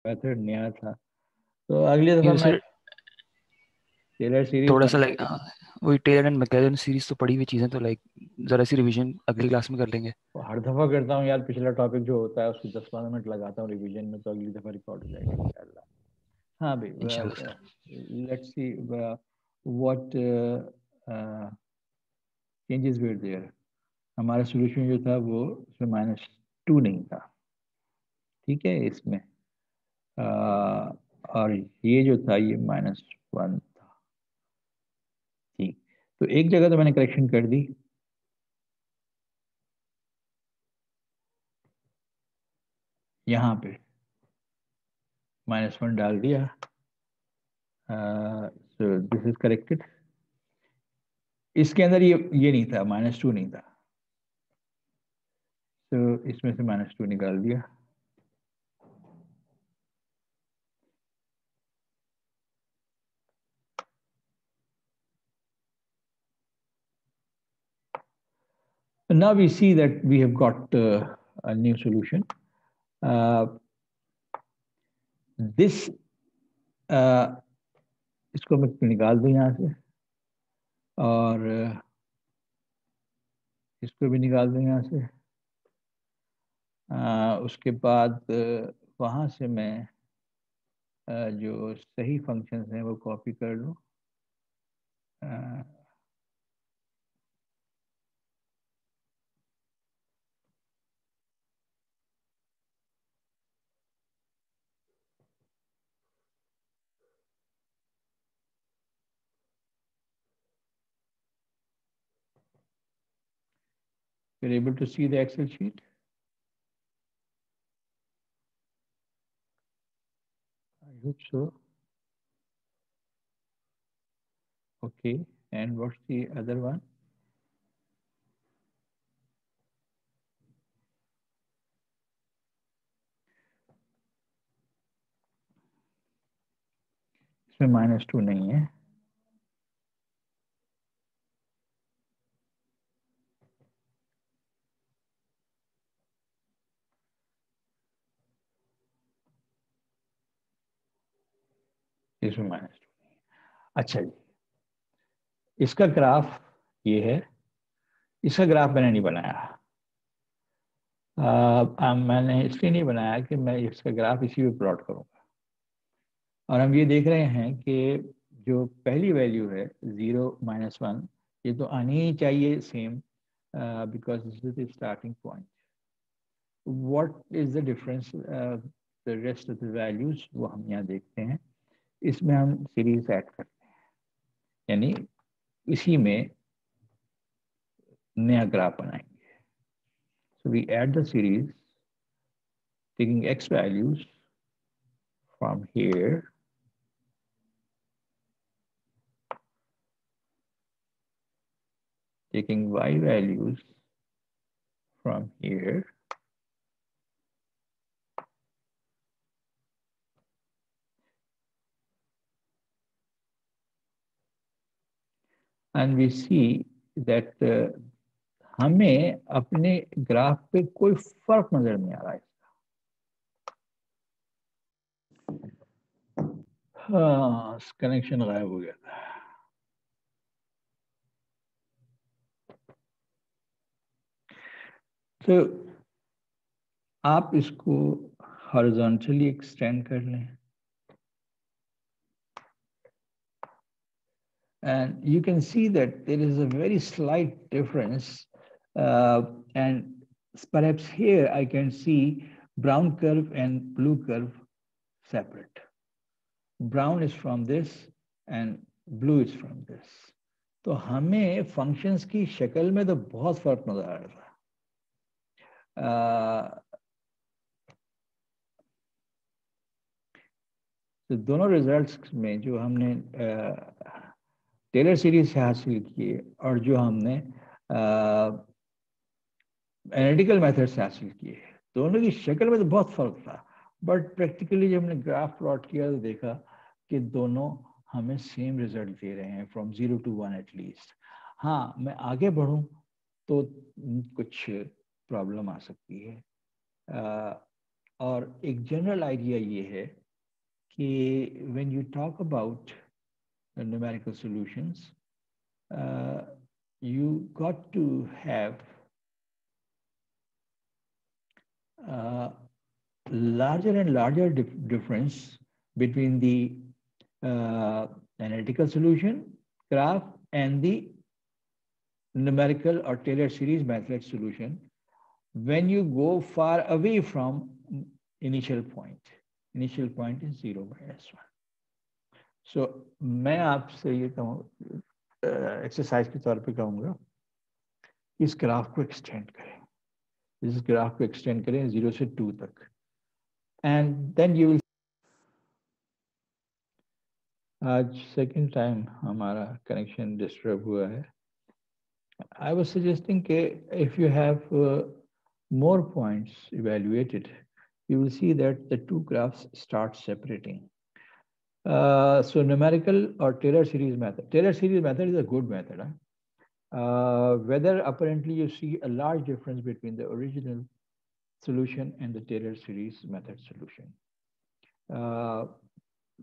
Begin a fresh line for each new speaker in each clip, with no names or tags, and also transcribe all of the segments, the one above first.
Method नया था, तो अगली
ये
दफा मैं
वैसे
टेलर सीरीज
थोड़ा सा
पढ़ना।
लाइक वही टेलर एंड मैकलेलन सीरीज तो पढ़ी हुई चीजें, तो लाइक जरा सी रिवीजन अगली क्लास में कर लेंगे।
हर दफा करता हूँ यार, पिछला टॉपिक जो होता है उसको 10-15 मिनट लगाता हूँ रिवीजन में, तो अगली दफा रिकॉर्ड हो जाएगा इंशाल्लाह। हाँ
इंशाल्लाह
भाई,
sir.
Let's see what changes were there. हमारा सोल्यूशन जो था वो उसमें -2 नहीं था, ठीक है इसमें। और ये जो था ये -1 था, ठीक। तो एक जगह तो मैंने करेक्शन कर दी, यहाँ पे -1 डाल दिया, सो दिस इज करेक्टेड। इसके अंदर ये नहीं था, -2 नहीं था, तो इसमें से -2 निकाल दिया। Now we see that we have got a new solution. Uh, this इसको मैं निकाल दूं यहाँ से, और इसको भी निकाल दूं यहाँ से। उसके बाद वहाँ से मैं जो सही फंक्शंस हैं वो कॉपी कर लूँ। You're able to see the Excel sheet? I hope so. Okay, and what's the other one? इसमें -2 नहीं है। इसमें -2। अच्छा जी, इसका ग्राफ ये है। इसका ग्राफ मैंने नहीं बनाया। मैंने इसलिए नहीं बनाया कि मैं इसका ग्राफ इसी पे प्लॉट करूंगा। और हम ये देख रहे हैं कि जो पहली वैल्यू है 0 -1, ये तो आनी ही चाहिए same, because this is the starting point. What is the difference the rest of the values, वो हम यहाँ देखते हैं। इसमें हम सीरीज ऐड करते हैं, यानी इसी में नया ग्राफ बनाएंगे। So we add the series taking x values from here, taking y values from here, and we see that हमें अपने ग्राफ पे कोई फर्क नजर नहीं आ रहा है। हाँ, कनेक्शन गायब हो गया था। तो आप इसको हॉरिजॉन्टली एक्सटेंड कर लें, and you can see that there is a very slight difference, and perhaps here I can see brown curve and blue curve separate. Brown is from this and blue is from this. तो हमें functions की शक्ल में तो बहुत फर्क नजर आ रहा था। तो दोनों रिजल्ट्स में जो हमने टेलर सीरीज से हासिल किए और जो हमने एनालिटिकल मेथड से हासिल किए, दोनों की शक्ल में तो बहुत फर्क था। बट प्रैक्टिकली जब हमने ग्राफ प्लॉट किया तो देखा कि दोनों हमें सेम रिजल्ट दे रहे हैं, फ्रॉम 0 to 1 एटलीस्ट। हाँ, मैं आगे बढ़ूं तो कुछ प्रॉब्लम आ सकती है। और एक जनरल आइडिया ये है कि when you talk about numerical solutions, you got to have larger and larger difference between the analytical solution graph and the numerical or Taylor series method solution when you go far away from initial point. Initial point is 0 minus 1. So मैं आपसे ये कहूँ exercise के तौर पे कहूँगा इस graph को एक्सटेंड करें, इस ग्राफ को एक्सटेंड करें 0 से 2 तक, एंड देन यू विल। आज सेकंड टाइम हमारा कनेक्शन डिस्टर्ब हुआ है। I was suggesting that if you have more points evaluated, you will see that the two graphs start separating. So numerical or Taylor series method. Taylor series method is a good method. Whether apparently you see a large difference between the original solution and the Taylor series method solution.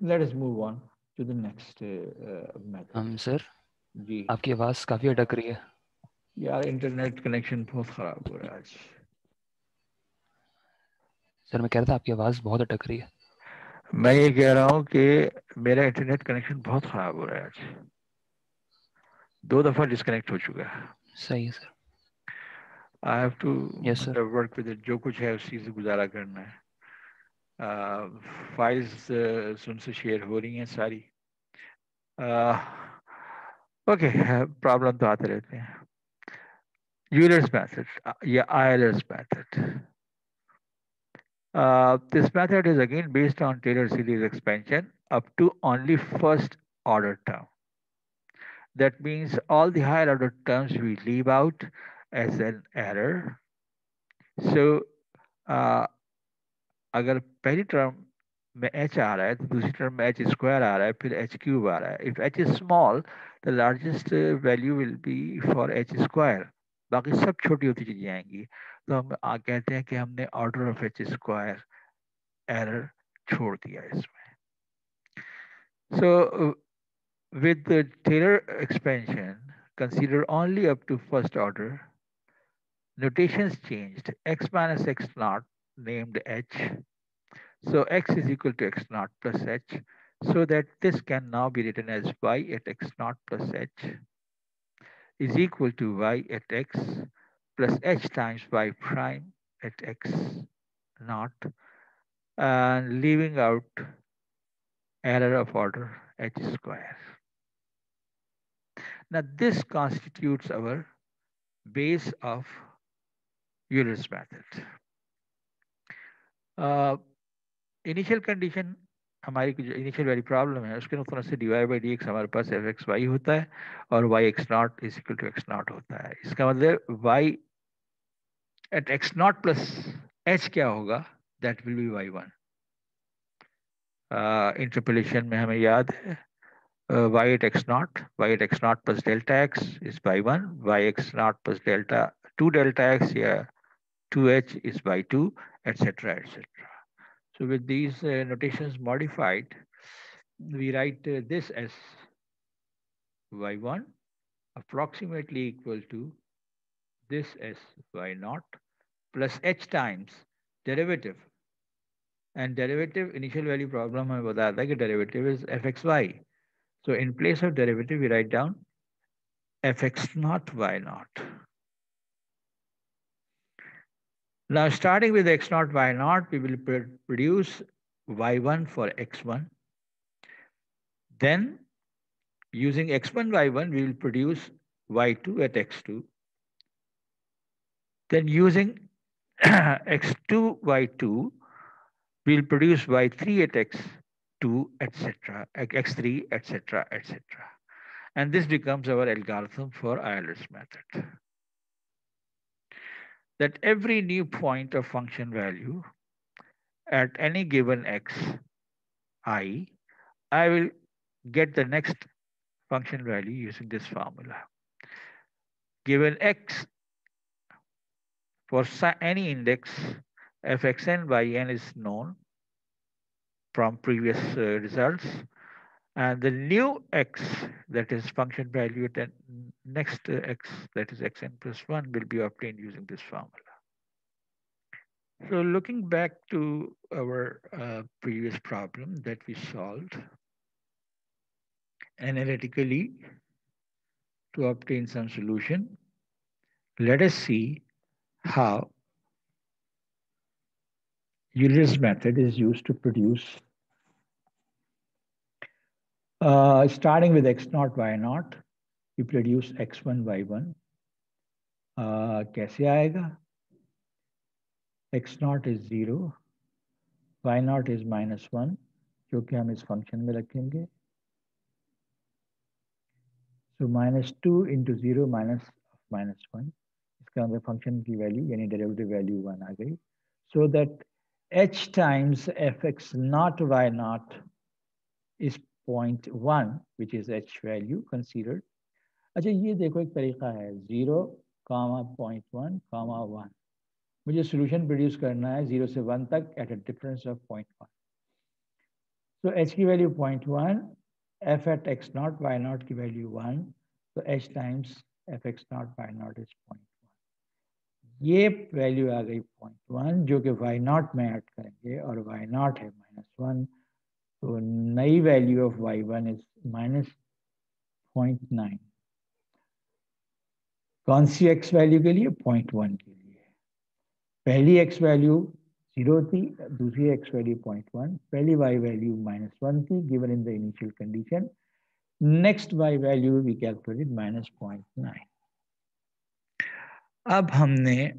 Let us move on to the next method.
Sir
ji
आपकी आवाज़ काफ़ी अटक रही है।
यार internet connection बहुत खराब हो रहा है आज।
सर मैं कह रहा था आपकी आवाज़ बहुत अटक रही है।
मैं ये कह रहा हूँ कि मेरा इंटरनेट कनेक्शन बहुत खराब हो रहा है आज, 2 दफा डिस्कनेक्ट हो चुका है।
सही है sir.
I have to
yes sir.
Work with जो कुछ है उसी से गुजारा करना है। फाइल्स उनसे शेयर हो रही हैं सारी। ओके प्रॉब्लम तो आते रहते हैं। यूलर्स मेथड या Euler's method. This method is again based on Taylor series expansion up to only first order term. That means all the higher order terms we leave out as an error. So अगर पहली term में h आ रहा है तो दूसरी term में h square आ रहा है, फिर h क्यूब आ रहा है. If h is small, the largest value will be for h square. बाकी सब छोटी होती चली जाएंगी. तो हम कहते हैं कि हमने order of h square error छोड़ दिया इसमें. So with the Taylor expansion, consider only up to first order. Notations changed. X minus x naught named h. So x is equal to x naught plus h. So that this can now be written as y at x naught plus h is equal to y at x plus h times y prime at x naught, and leaving out error of order h square. Now this constitutes our base of Euler's method. Initial condition हमारी जो initial वाली problem है उसके अनुसार से dy by dx हमारे पास F x Y होता है और y x naught is equal to x naught होता है. इसका मतलब y at x naught plus h क्या होगा, that will be y1. Interpolation में हमें याद है y at x naught plus delta x is y1, y x naught plus delta 2 delta x या 2h is y2, etc. etc. So with these notations modified, we write this as y1 approximately equal to this as y0 plus h times derivative. And derivative initial value problem हमें बताया था कि derivative is fxy. So in place of derivative, we write down fx0 y0. Now starting with x0 y0, we will produce y1 for x1. Then using x1 y1, we will produce y2 at x2. Then using x2 y2, we will produce y3 at x2, etc., x3, etc., etc. And this becomes our algorithm for Euler's method. That every new point of function value at any given x I will get the next function value using this formula. Given x for any index, fxn yn is known from previous results, and the new x, that is function value at the next x, that is xn plus 1, will be obtained using this formula. So looking back to our previous problem that we solved analytically to obtain some solution, let us see how Euler's method is used to produce, starting with x0, y0, we produce x1, y1. कैसे आएगा? x0 is 0, y0 is -1, जो कि हम इस function में रखेंगे. So -2 into 0 minus -1, इसका अंदर फंक्शन की वैल्यू यानी डेरिवेटिव वैल्यू 1 आ गई. So that h times fx naught y naught is 0.1, which is h value considered. अच्छा, ये देखो एक तरीका है 0, 0.1, 1. मुझे सोल्यूशन प्रोड्यूस करना है 0 से 1 तक एट अ डिफरेंस ऑफ 0.1. तो h की value 0.1, f at x0, y0 की वैल्यू 1, तो h times fx0, y0 is 0.1. ये वैल्यू आ गई 0.1, जो कि y0 में ऐड करेंगे और y0 है -1, तो नई वैल्यू ऑफ y1 इज -0.9. कौन सी x वैल्यू के लिए? 0.1 के लिए. पहली x वैल्यू 0 थी, दूसरी x वैल्यू 0.1, पहली y वैल्यू -1 थी given in the initial condition. Next y value we calculated -0.9. अब हमने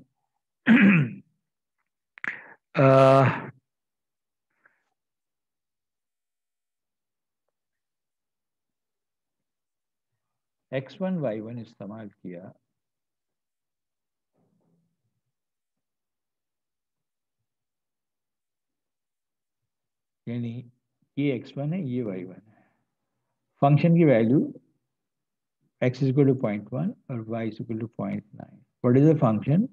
x1 y1 इस्तेमाल किया यानी ये x1 है, ये y1 है. फंक्शन की value x is equal to 0.1 और y is equal to 0.9. What is the function?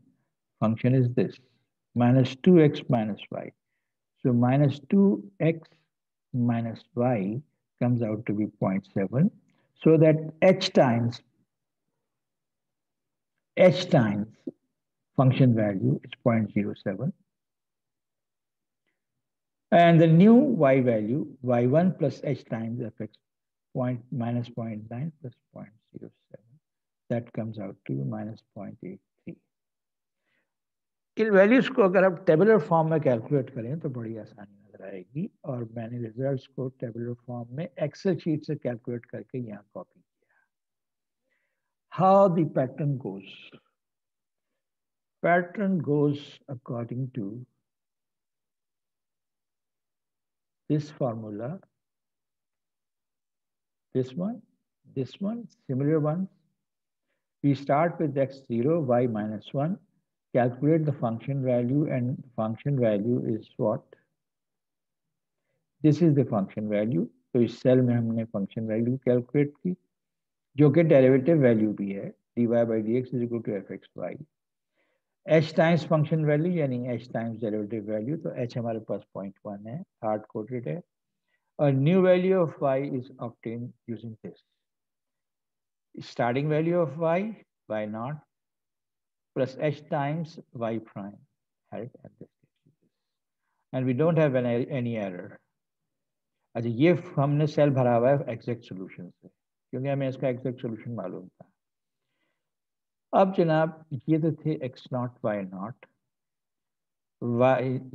Function is this, -2x minus y. So -2x minus y comes out to be 0.7. So that h times function value is 0.07. And the new y value, y1 plus h times fx, -0.9 plus 0.07. That comes out to -0.83. In values को अगर आप tabular form में calculate करें तो बड़ी आसानी नजर आएगी, और मैंने रिजल्ट्स को टेबुलर फॉर्म में एक्सेल शीट से कैलकुलेट करके यहाँ कॉपी किया. How the pattern goes according to this formula, this one, similar ones. We start with x0, y -1, calculate the function value, and function value is what? This is the function value. तो इस cell में हमने function value calculate की, जो कि derivative value भी है, dy by dx is equal to fxy. h times function value यानी h टाइम्स डेरिवेटिव वैल्यू, तो h हमारे पास 0.1 है, हार्ड कोडेड है, और new value of y is obtained using this. Starting value of y naught, plus h times y prime, right? And we don't have any error. अच्छा, ये हमने cell भरा हुआ है एग्जैक्ट सॉल्यूशन से, क्योंकि हमें इसका एग्जैक्ट सॉल्यूशन मालूम था. अब जनाब ये तो थे x0 y0,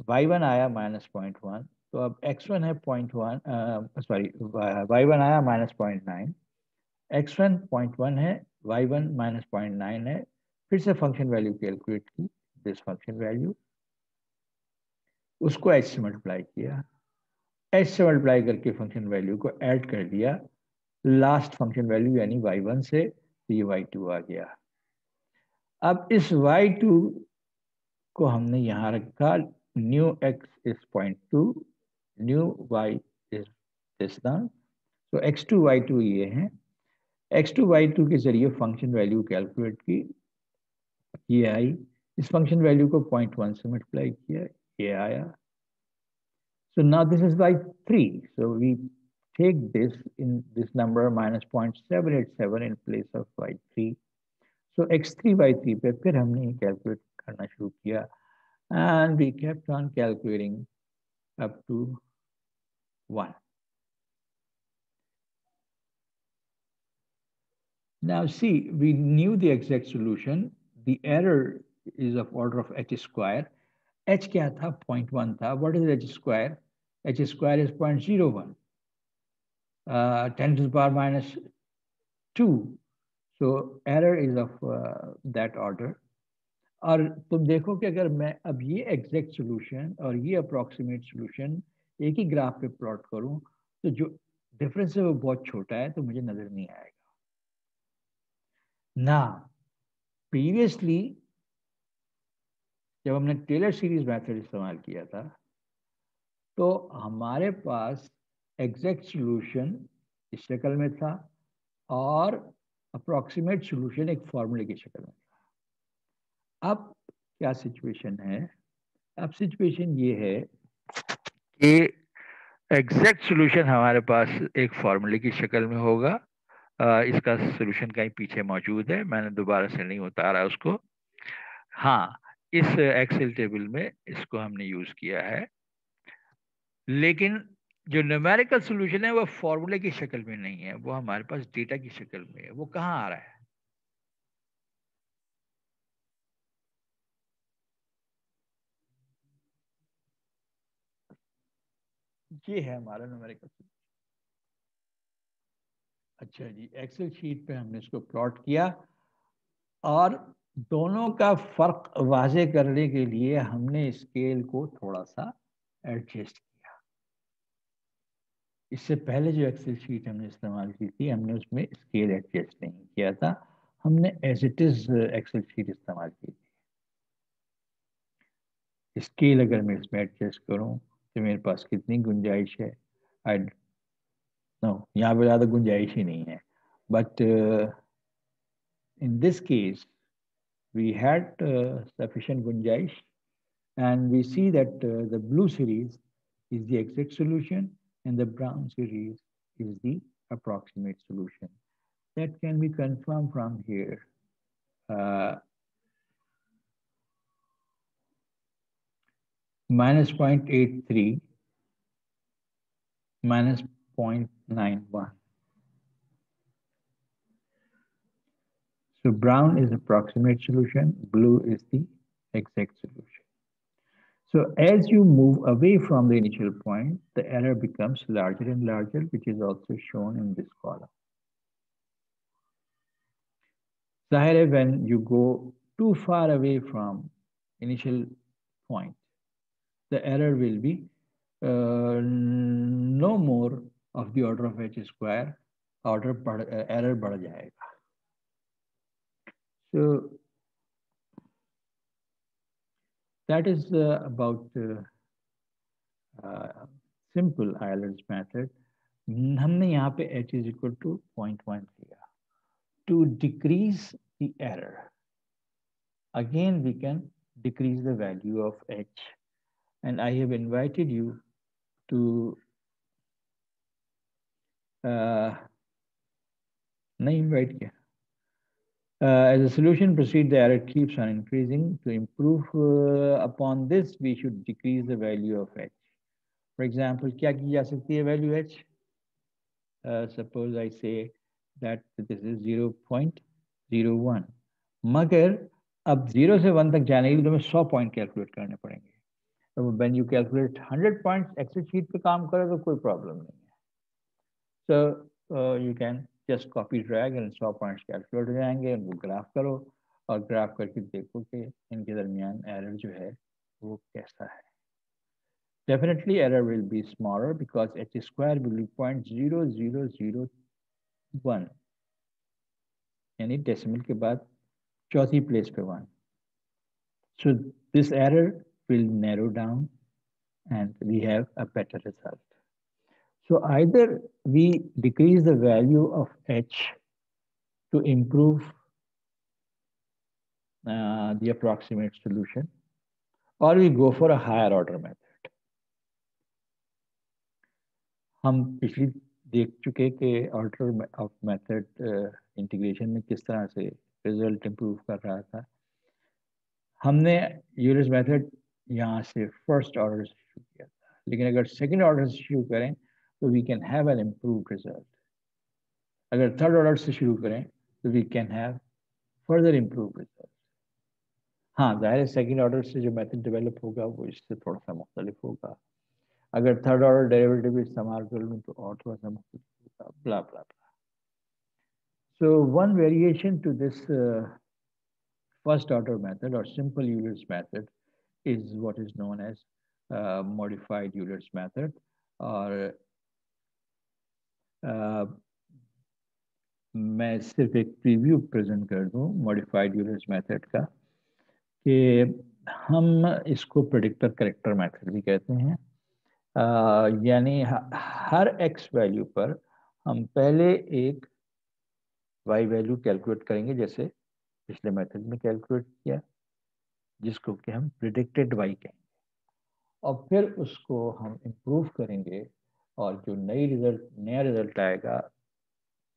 y1 आया -0.1, तो अब x1 है 0.1, सॉरी y1 आया -0.9, x1 0.1 है, y1 -0.9 है. फिर से फंक्शन वैल्यू कैलकुलेट की, दिस फंक्शन वैल्यू, उसको h से मल्टीप्लाई किया, h से मल्टीप्लाई करके फंक्शन वैल्यू को ऐड कर दिया लास्ट फंक्शन वैल्यू यानी y1 से, तो ये y2 आ गया. अब इस y2 को हमने यहाँ रखा, new x is 0.2, new y is this one, तो x2 y2 ये हैं. x2 y2 के जरिए फंक्शन वैल्यू कैलकुलेट की, ये आई. इस फंक्शन वैल्यू को 0.1 से मल्टीप्लाई किया, ये आया. So now this is by 3. So we take this in this number minus 0.787 in place of by 3. So x3 by 3 पे फिर हमने calculate करना शुरू किया, and we kept on calculating up to 1. Now see, we knew the exact solution. The error is of order of h square. H क्या था? 0.1 था. What is h square? H square is 0.01. 10 to the power minus 2. So error is of that order. और तुम देखो कि अगर मैं अब ये एग्जैक्ट सॉल्यूशन और ये अप्रॉक्सीमेट सॉल्यूशन एक ही ग्राफ पे प्लॉट करूं, तो जो डिफरेंस है वो बहुत छोटा है, तो मुझे नजर नहीं आएगा ना. प्रीवियसली जब हमने टेलर सीरीज मेथड इस्तेमाल किया था, तो हमारे पास एग्जैक्ट सॉल्यूशन इस शक्ल में था और अप्रॉक्सीमेट सॉल्यूशन एक फॉर्मूले की शक्ल में था. अब क्या सिचुएशन है? अब सिचुएशन ये है कि एग्जैक्ट सॉल्यूशन हमारे पास एक फॉर्मूले की शक्ल में होगा. इसका सॉल्यूशन कहीं पीछे मौजूद है, मैंने दोबारा से नहीं उतारा उसको. हाँ, इस एक्सेल टेबल में इसको हमने यूज किया है, लेकिन जो न्यूमेरिकल सॉल्यूशन है वो फॉर्मूले की शक्ल में नहीं है, वो हमारे पास डेटा की शक्ल में है. वो कहाँ आ रहा है? ये है हमारा न्यूमेरिकल सॉल्यूशन. अच्छा जी, एक्सेल शीट पे हमने इसको प्लॉट किया और दोनों का फर्क वाजे करने के लिए हमने स्केल को थोड़ा सा एडजस्ट किया. इससे पहले जो एक्सेल शीट हमने इस्तेमाल की थी, हमने उसमें स्केल एडजस्ट नहीं किया था, हमने as it is Excel sheet इस्तेमाल की थी. स्केल अगर मैं इसमें एडजस्ट करूं तो मेरे पास कितनी गुंजाइश है? आई नो, यहाँ पे ज़्यादा गुंजाइश ही नहीं है. But in this case we had sufficient gunjaish, and we see that the blue series is the exact solution and the brown series is the approximate solution. That can be confirmed from here. Minus 0.83 minus 0.91. So brown is approximate solution, blue is the exact solution. So as you move away from the initial point, the error becomes larger and larger, which is also shown in this column. Zahir, when you go too far away from initial point, the error will be no more of the order of h square. Error बढ़ जाएगा. So that is about simple Euler's method. हमने यहाँ पे h is equal to 0.1 लिया. To decrease the error, again we can decrease the value of h, and I have invited you to नहीं invite किया. As the solution proceeds, the error keeps on increasing. To improve upon this, we should decrease the value of h. For example, क्या की जा सकती है value h? Suppose I say that this is 0.01. मगर अब 0 से 1 तक जाने के लिए तुम्हें 100 पॉइंट कैलकुलेट करने पड़ेंगे. तो when you calculate 100 points Excel sheet पे काम करो तो कोई प्रॉब्लम नहीं है. So you can just copy drag and 100 points calculate हो जाएंगे. उनको ग्राफ करो और ग्राफ करके देखो कि इनके दरमियान एरर जो है वो कैसा है. Definitely error will be smaller because h square will be 0.0001, यानी डेसिमल के बाद चौथी प्लेस पे 1. So this error will narrow down and we have a better result. So either we decrease the value of h to improve the approximate solution, or we go for a higher order method. हम पिछली देख चुके कि order of method integration में किस तरह से result improve कर रहा था। हमने यूलर्स मेथड यहाँ से फर्स्ट ऑर्डर से शुरू किया था, लेकिन अगर सेकंड ऑर्डर से शुरू करें तो we can have an improved result. अगर थर्ड ऑर्डर से शुरू करें तो we can have further improved result. हाँ, जाहिर है सेकंड ऑर्डर से जो मेथड डेवलप होगा वो इससे थोड़ा सा मुख्तलिफ होगा। अगर थर्ड ऑर्डर डेरिवेटिव इस्तेमाल कर लूँ तो और थोड़ा सा मुख्तलिफ होगा, ब्ला ब्ला ब्ला। So one variation to this first order method or simple Euler's method is what is known as modified Euler's method, और मैं सिर्फ एक प्रीव्यू प्रेजेंट कर दूं मॉडिफाइड यूलर्स मेथड का कि हम इसको प्रेडिक्टर करेक्टर मेथड भी कहते हैं। यानी हर x वैल्यू पर हम पहले एक y वैल्यू कैलकुलेट करेंगे, जैसे पिछले मेथड में कैलकुलेट किया, जिसको कि हम प्रिडिक्टेड y कहेंगे, और फिर उसको हम इम्प्रूव करेंगे और जो नया रिजल्ट आएगा,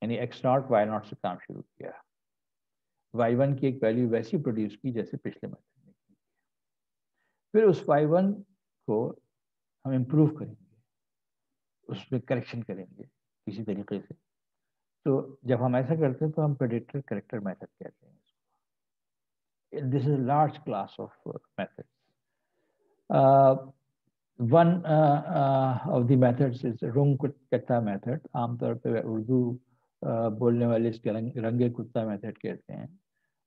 यानी x0 y0 से काम शुरू किया, y1 की एक वैल्यू वैसी प्रोड्यूस की जैसे पिछले मेथड में की, फिर उस y1 को हम इम्प्रूव करेंगे, उसमें करेक्शन करेंगे किसी तरीके से। तो जब हम ऐसा करते हैं तो हम प्रेडिक्टर करेक्टर मेथड कहते हैं इसको। This is large class of methods. One of the methods is Runge Kutta method. आमतौर पे उर्दू बोलने वाले इसके रंगे कुत्ता मेथड कहते हैं।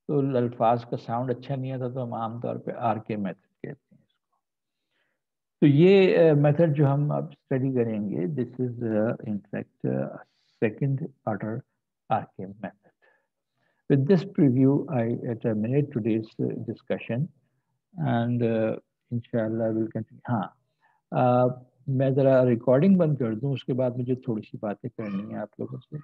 तो अल्फाज का साउंड अच्छा नहीं आता तो हम आमतौर पे RK मेथड कहते हैं इसको। तो ये मेथड जो हम अब स्टडी करेंगे, this is in fact second order RK method. With this preview, I terminate today's discussion, and inshallah we'll continue. हाँ, मैं ज़रा रिकॉर्डिंग बंद कर दूं, उसके बाद मुझे थोड़ी सी बातें करनी है आप लोगों से।